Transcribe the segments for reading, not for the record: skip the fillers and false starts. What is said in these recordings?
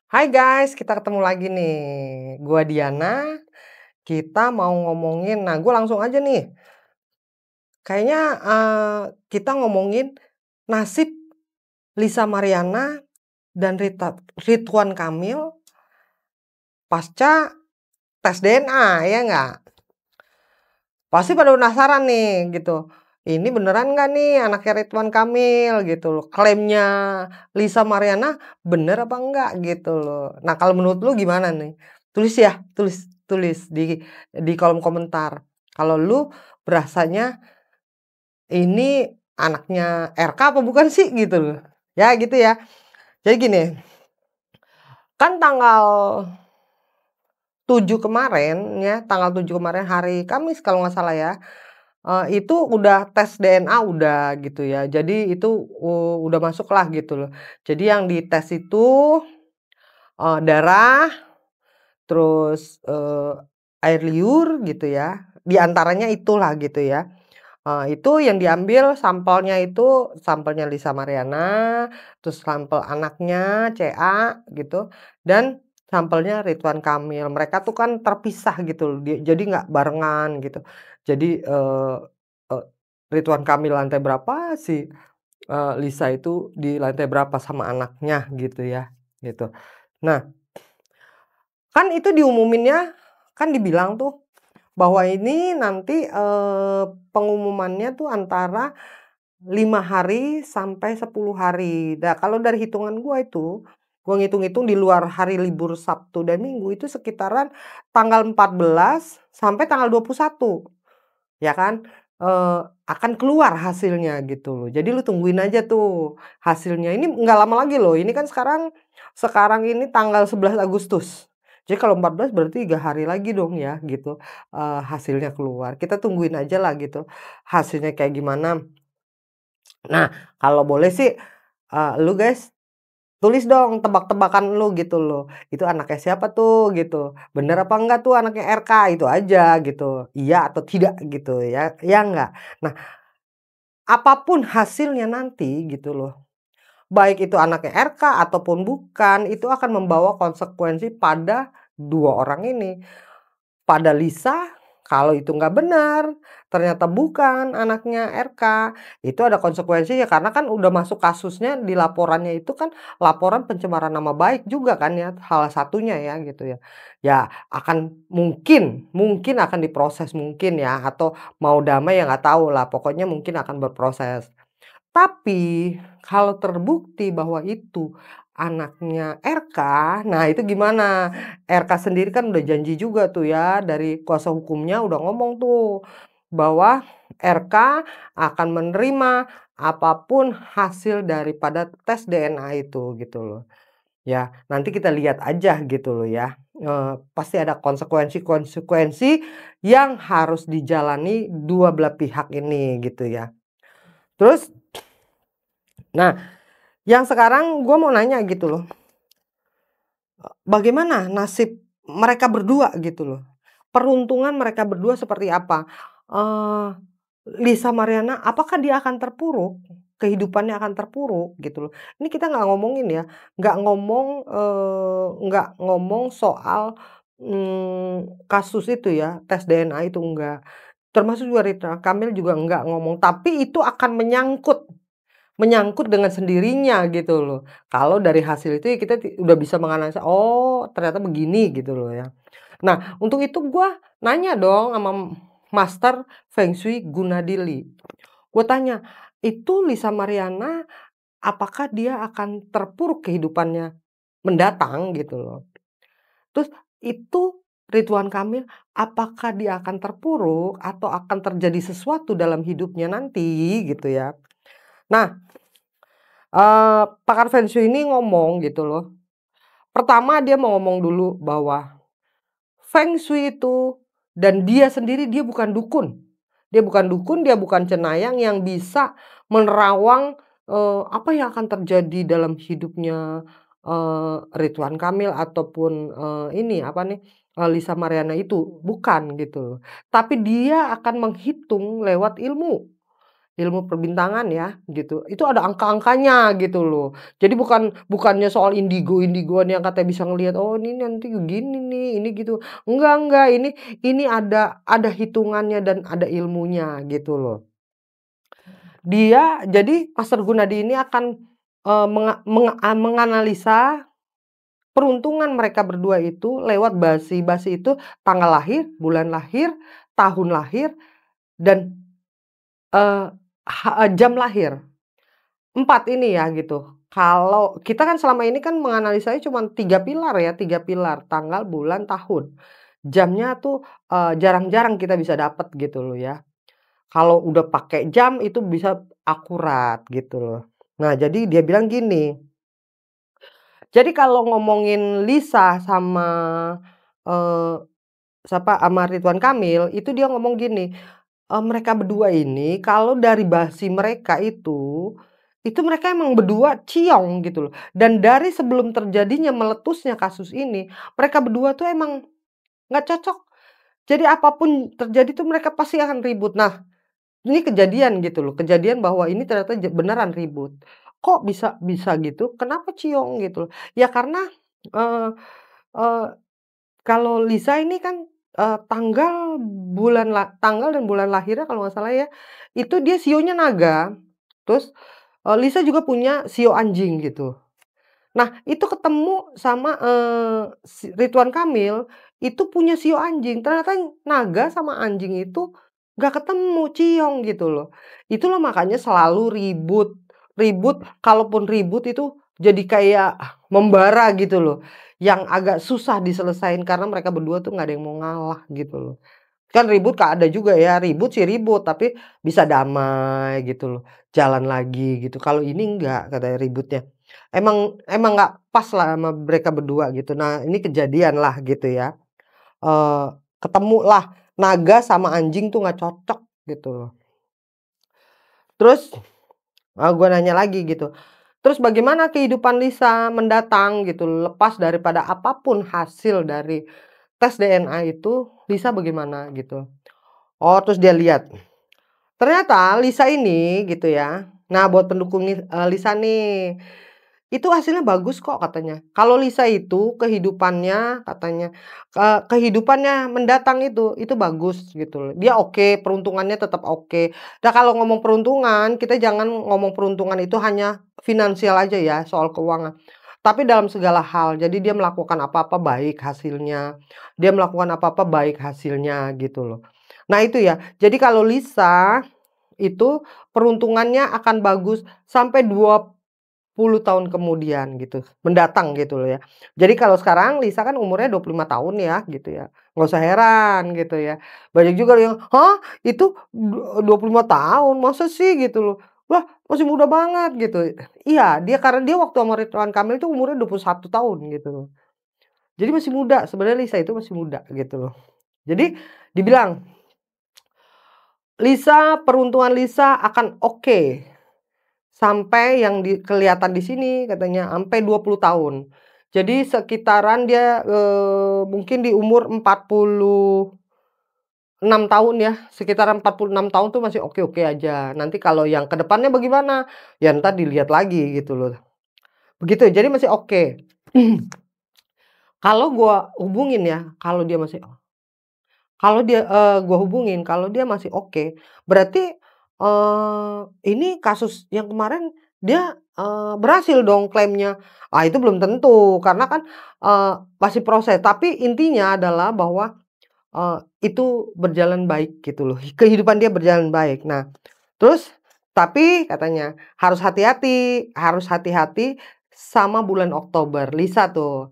Hai guys, kita ketemu lagi nih. Gua Diana, kita mau ngomongin gua langsung aja nih. Kayaknya, kita ngomongin nasib Lisa Mariana dan Ridwan Kamil pasca tes DNA, ya nggak? Pasti pada penasaran nih, gitu. Ini beneran nggak nih anaknya Ridwan Kamil, gitu loh. Klaimnya Lisa Mariana bener apa enggak, gitu loh. Nah, kalau menurut lu gimana nih? Tulis ya, tulis di kolom komentar. Kalau lu berasanya ini anaknya RK apa bukan sih, gitu loh. Ya, gitu ya. Jadi gini, kan tanggal 7 kemarin ya, tanggal 7 kemarin hari Kamis kalau nggak salah ya. Itu udah tes DNA udah gitu ya. Jadi itu, udah masuklah gitu loh. Jadi yang dites itu, darah, terus, air liur gitu ya, di antaranya itulah gitu ya. Itu yang diambil sampelnya itu sampelnya Lisa Mariana, terus sampel anaknya CA gitu, dan sampelnya Ridwan Kamil. Mereka tuh kan terpisah gitu loh, jadi nggak barengan gitu. Jadi, eee, Ridwan Kamil lantai berapa, si, Lisa itu di lantai berapa sama anaknya gitu ya, gitu. Nah, kan itu diumuminnya kan dibilang tuh bahwa ini nanti, pengumumannya tuh antara 5 hari sampai 10 hari. Nah, kalau dari hitungan gua itu, gua ngitung-ngitung di luar hari libur Sabtu dan Minggu itu sekitaran tanggal 14 sampai tanggal 21, ya kan, akan keluar hasilnya gitu loh. Jadi lu tungguin aja tuh hasilnya. Ini nggak lama lagi loh, ini kan sekarang sekarang ini tanggal 11 Agustus. Jadi kalau 14 berarti 3 hari lagi dong ya gitu, hasilnya keluar. Kita tungguin aja lah gitu, hasilnya kayak gimana. Nah, kalau boleh sih, lu guys tulis dong tebak-tebakan lu gitu loh. Itu anaknya siapa tuh gitu. Bener apa enggak tuh anaknya RK, itu aja gitu. Iya atau tidak gitu ya, ya enggak? Nah, apapun hasilnya nanti gitu loh. Baik itu anaknya RK ataupun bukan, itu akan membawa konsekuensi pada 2 orang ini. Pada Lisa, kalau itu nggak benar, ternyata bukan anaknya RK, itu ada konsekuensinya karena kan udah masuk kasusnya di laporannya itu kan laporan pencemaran nama baik juga kan ya, salah satunya ya gitu ya. Ya akan mungkin akan diproses mungkin ya atau mau damai ya nggak tahu lah, pokoknya mungkin akan berproses. Tapi kalau terbukti bahwa itu anaknya RK, nah itu gimana? RK sendiri kan udah janji juga tuh ya dari kuasa hukumnya udah ngomong tuh bahwa RK akan menerima apapun hasil daripada tes DNA itu gitu loh. Ya, nanti kita lihat aja gitu loh ya. Pasti ada konsekuensi-konsekuensi yang harus dijalani dua belah pihak ini gitu ya. Terus, nah, yang sekarang gue mau nanya gitu loh, bagaimana nasib mereka berdua gitu loh? Peruntungan mereka berdua seperti apa? Eee, Lisa Mariana apakah dia akan terpuruk? Kehidupannya akan terpuruk gitu loh. Ini kita nggak ngomongin ya, nggak ngomong soal, kasus itu ya, tes DNA itu enggak. Termasuk juga Rita Kamil juga enggak ngomong, tapi itu akan menyangkut dengan sendirinya gitu loh. Kalau dari hasil itu ya kita udah bisa menganalisa, "Oh ternyata begini," gitu loh ya. Nah untuk itu gua nanya dong sama Master Feng Shui Gunadili. Gue tanya, "Itu Lisa Mariana apakah dia akan terpuruk kehidupannya mendatang?" Gitu loh. Terus itu Ridwan Kamil apakah dia akan terpuruk atau akan terjadi sesuatu dalam hidupnya nanti gitu ya. Nah, pakar Feng Shui ini ngomong gitu loh. Pertama dia mau ngomong dulu bahwa Feng Shui itu dan dia sendiri dia bukan dukun. Dia bukan dukun, dia bukan cenayang yang bisa menerawang, apa yang akan terjadi dalam hidupnya, Ridwan Kamil ataupun, ini apa nih, Lisa Mariana itu, bukan gitu loh. Tapi dia akan menghitung lewat ilmu. ilmu perbintangan ya, gitu, itu ada angka-angkanya gitu loh. Jadi bukannya soal indigo-indigoan yang katanya bisa ngelihat, "Oh ini nanti gini nih, ini gitu." Enggak, ini ada hitungannya dan ada ilmunya gitu loh. Dia jadi Master Gunadi ini akan, menganalisa peruntungan mereka berdua itu lewat basi. Basi itu tanggal lahir, bulan lahir, tahun lahir, dan, eee, jam lahir. 4 ini ya gitu. Kalau kita kan selama ini kan menganalisanya cuman 3 pilar ya, 3 pilar, tanggal, bulan, tahun. Jamnya tuh, jarang-jarang kita bisa dapat gitu loh ya. Kalau udah pakai jam itu bisa akurat gitu loh. Nah jadi dia bilang gini, jadi kalau ngomongin Lisa sama, eee, sama Ridwan Kamil itu dia ngomong gini, mereka berdua ini kalau dari basi mereka itu mereka emang berdua ciong gitu loh. Dan dari sebelum terjadinya meletusnya kasus ini, mereka berdua tuh emang nggak cocok. Jadi apapun terjadi tuh mereka pasti akan ribut. Nah, ini kejadian gitu loh, kejadian bahwa ini ternyata beneran ribut. Kok bisa bisa gitu? Kenapa ciong gitu loh? Ya karena, eee eee, kalau Lisa ini kan, tanggal dan bulan lahirnya kalau nggak salah ya, itu dia sionya naga, terus, Lisa juga punya sio anjing gitu. Nah, itu ketemu sama, Ridwan Kamil, itu punya sio anjing, ternyata naga sama anjing itu nggak ketemu, ciong gitu loh. Itulah makanya selalu ribut, ribut, kalaupun ribut itu jadi kayak membara gitu loh, yang agak susah diselesain karena mereka berdua tuh nggak ada yang mau ngalah gitu loh. Kan ribut Kak, ada juga ya, ribut sih ribut, tapi bisa damai gitu loh, jalan lagi gitu. Kalau ini enggak katanya ributnya. Emang nggak pas lah sama mereka berdua gitu. Nah, ini kejadian lah gitu ya. Eee, ketemulah naga sama anjing tuh nggak cocok gitu loh. Terus, gua nanya lagi gitu, "Terus bagaimana kehidupan Lisa mendatang gitu, lepas daripada apapun hasil dari tes DNA itu, Lisa bagaimana?" Gitu. Oh, terus dia lihat, ternyata Lisa ini gitu ya, nah buat pendukung Lisa nih, itu hasilnya bagus kok katanya. Kalau Lisa itu kehidupannya katanya, kehidupannya mendatang itu bagus gitu loh. Dia oke, peruntungannya tetap oke. Nah kalau ngomong peruntungan, kita jangan ngomong peruntungan itu hanya finansial aja ya, soal keuangan. Tapi dalam segala hal, jadi dia melakukan apa-apa baik hasilnya, dia melakukan apa-apa baik hasilnya gitu loh. Nah itu ya, jadi kalau Lisa itu peruntungannya akan bagus sampai 20 tahun kemudian gitu, mendatang gitu loh ya. Jadi kalau sekarang Lisa kan umurnya 25 tahun ya gitu ya, nggak usah heran gitu ya. Banyak juga yang, "Hah? Itu 25 tahun? Masa sih?" Gitu loh. "Wah, masih muda banget," gitu. Iya, karena dia waktu sama Ridwan Kamil itu umurnya 21 tahun gitu loh. Jadi masih muda, sebenarnya Lisa itu masih muda gitu loh. Jadi dibilang, peruntungan Lisa akan oke. Sampai yang kelihatan di sini katanya sampai 20 tahun. Jadi sekitaran dia, mungkin di umur 46 tahun ya, sekitaran 46 tahun tuh masih oke-oke aja. Nanti kalau yang ke depannya bagaimana, ya entar dilihat lagi gitu loh. Begitu, jadi masih oke. Kalau gua hubungin ya, gua hubungin kalau dia masih oke, berarti, ini kasus yang kemarin dia, berhasil dong klaimnya. Ah, itu belum tentu karena kan, masih proses. Tapi intinya adalah bahwa, itu berjalan baik gitu loh, kehidupan dia berjalan baik. Nah, terus tapi katanya harus hati-hati sama bulan Oktober, Lisa tuh.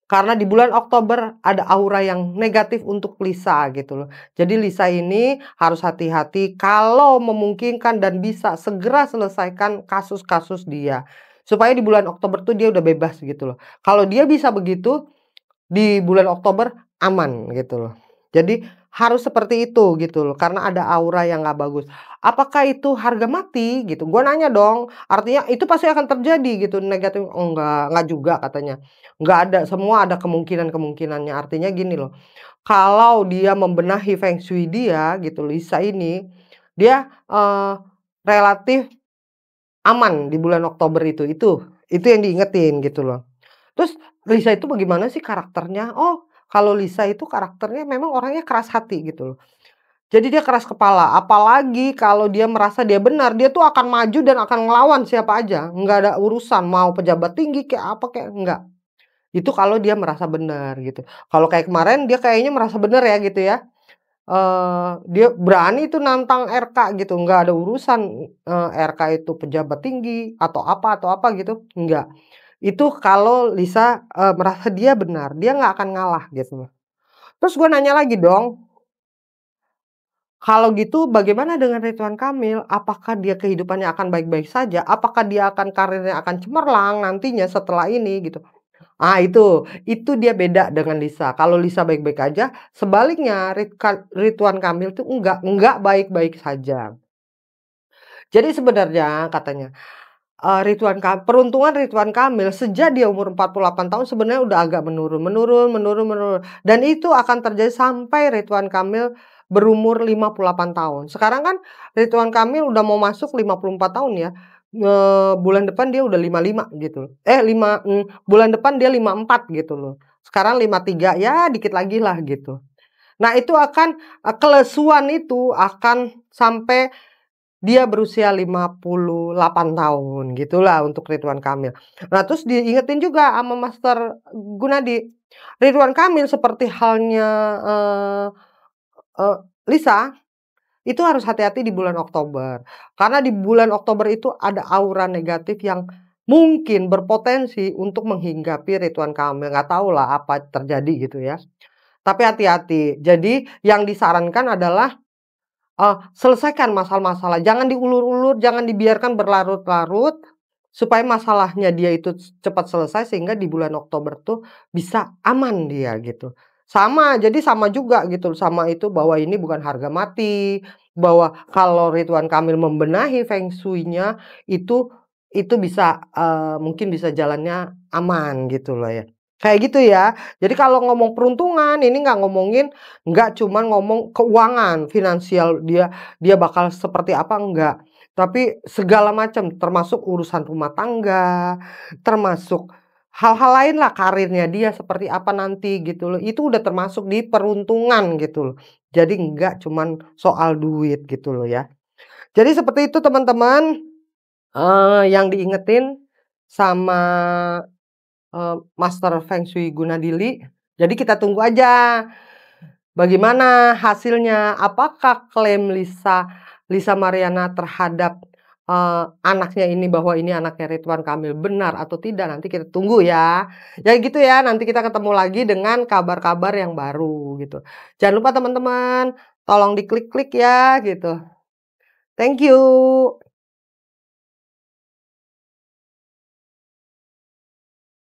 Karena di bulan Oktober ada aura yang negatif untuk Lisa gitu loh. Jadi Lisa ini harus hati-hati kalau memungkinkan dan bisa segera selesaikan kasus-kasus dia. Supaya di bulan Oktober tuh dia udah bebas gitu loh. Kalau dia bisa begitu, di bulan Oktober aman gitu loh. Jadi harus seperti itu gitu loh, karena ada aura yang nggak bagus. Apakah itu harga mati gitu? Gue nanya dong, artinya itu pasti akan terjadi gitu negatif, oh enggak juga katanya. Nggak ada, semua ada kemungkinan-kemungkinannya. Artinya gini loh, kalau dia membenahi feng shui dia gitu, Lisa ini, dia, relatif aman di bulan Oktober itu yang diingetin gitu loh. Terus Lisa itu bagaimana sih karakternya? Oh, kalau Lisa itu karakternya memang orangnya keras hati gitu loh. Jadi dia keras kepala, apalagi kalau dia merasa dia benar, dia tuh akan maju dan akan ngelawan siapa aja, nggak ada urusan mau pejabat tinggi kayak apa kayak enggak. Itu kalau dia merasa benar gitu. Kalau kayak kemarin dia kayaknya merasa benar ya gitu ya. Dia berani tuh nantang RK gitu, nggak ada urusan, RK itu pejabat tinggi atau apa gitu, enggak. Itu kalau Lisa, merasa dia benar, dia nggak akan ngalah gitu. Terus gue nanya lagi dong, kalau gitu bagaimana dengan Ridwan Kamil? Apakah dia kehidupannya akan baik-baik saja? Apakah dia akan karirnya akan cemerlang nantinya setelah ini gitu? Ah, itu dia beda dengan Lisa. Kalau Lisa baik-baik aja, sebaliknya Ridwan Kamil tuh enggak baik-baik saja. Jadi sebenarnya katanya, peruntungan Ridwan Kamil sejak dia umur 48 tahun sebenarnya udah agak menurun menurun menurun menurun, dan itu akan terjadi sampai Ridwan Kamil berumur 58 tahun. Sekarang kan Ridwan Kamil udah mau masuk 54 tahun ya, bulan depan dia udah 55 gitu. Bulan depan dia 54 gitu loh. Sekarang 53, ya dikit lagi lah gitu. Nah itu akan, kelesuan itu akan sampai dia berusia 58 tahun, gitulah untuk Ridwan Kamil. Nah, terus diingetin juga sama Master Gunadi, Ridwan Kamil seperti halnya, eee eee, Lisa, itu harus hati-hati di bulan Oktober. Karena di bulan Oktober itu ada aura negatif yang mungkin berpotensi untuk menghinggapi Ridwan Kamil, nggak tahulah apa terjadi gitu ya. Tapi hati-hati. Jadi yang disarankan adalah selesaikan masalah-masalah, jangan diulur-ulur, jangan dibiarkan berlarut-larut, supaya masalahnya dia itu cepat selesai sehingga di bulan Oktober tuh bisa aman dia gitu. Jadi sama juga gitu sama itu bahwa ini bukan harga mati, bahwa kalau Ridwan Kamil membenahi feng shui-nya itu bisa, mungkin bisa jalannya aman gitu loh ya. Kayak gitu ya. Jadi kalau ngomong peruntungan ini nggak cuman ngomong keuangan, finansial dia dia bakal seperti apa, enggak. Tapi segala macam, termasuk urusan rumah tangga, termasuk hal-hal lain lah, karirnya dia seperti apa nanti gitu loh. Itu udah termasuk di peruntungan gitu loh. Jadi enggak cuman soal duit gitu loh ya. Jadi seperti itu teman-teman, yang diingetin sama Master Feng Shui Gunadili. Jadi kita tunggu aja bagaimana hasilnya. Apakah klaim Lisa Mariana terhadap, anaknya ini bahwa ini anaknya Ridwan Kamil benar atau tidak, nanti kita tunggu ya. Ya gitu ya, nanti kita ketemu lagi dengan kabar-kabar yang baru gitu. Jangan lupa teman-teman, tolong diklik-klik ya gitu. Thank you.